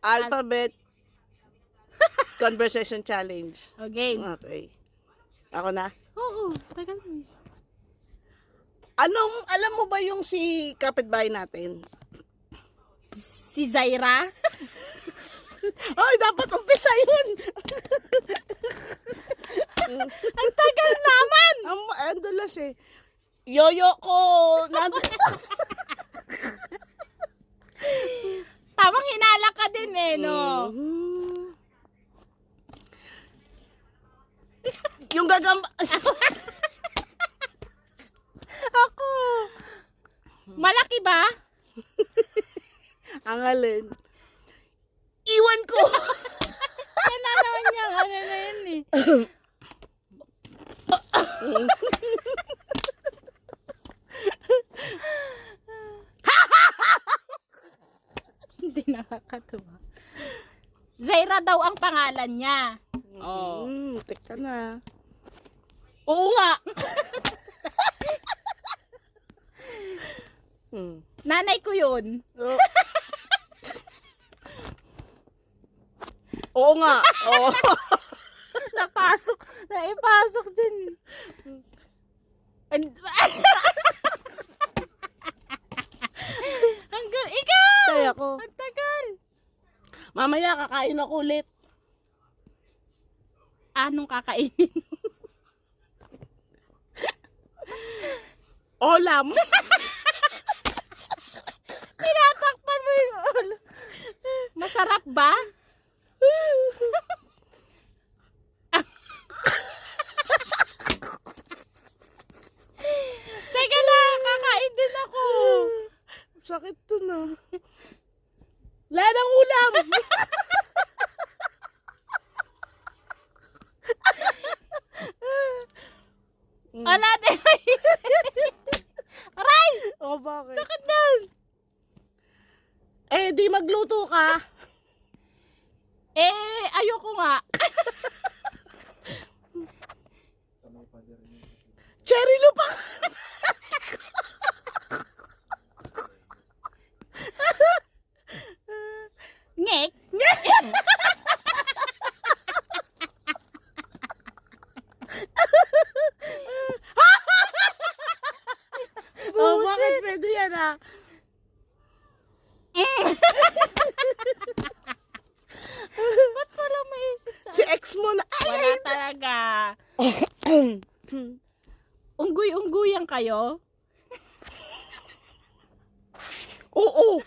Alphabet Conversation Challenge. Okay. Okay. Ako na. Oo, tagal mo. Alam mo ba yung si kapitbahay natin? Si Zaira? Ay, dapat umpisa yun. Ang tagal naman! Ang dulas eh. Yoyo ko. Tamang hinala ka din eh, no? Yung gagamba... Ako. Malaki ba? Ang alin. Iwan ko. Yan na naman niya. Ano na yun eh. Hindi nakakatuwa. Zaira daw ang pangalan niya. Oh. Teka na. Oo nga. Nanay ko yun. Oh. Oo nga. Oo. Naipasok din. Hanggang ikaw! Kaya ko. Ang tagal. Mamaya kakain ako ulit. Anong kakainin? Olam. Tinatakpan mo yung ulo. Masarap ba? Teka lang, kakain din ako. Sakit to na. Wala ng ulam. Wala din maisip. Aray! O bakit? Sakit doon. Eh, di magluto ka. Ayoko nga. Cherry lupa. Ngek. Oh, bakit pwede yan ah? Ba't pala maisip sa... Si ex mo na. Wala talaga. Unggoy-unggoyan kayo? Oo.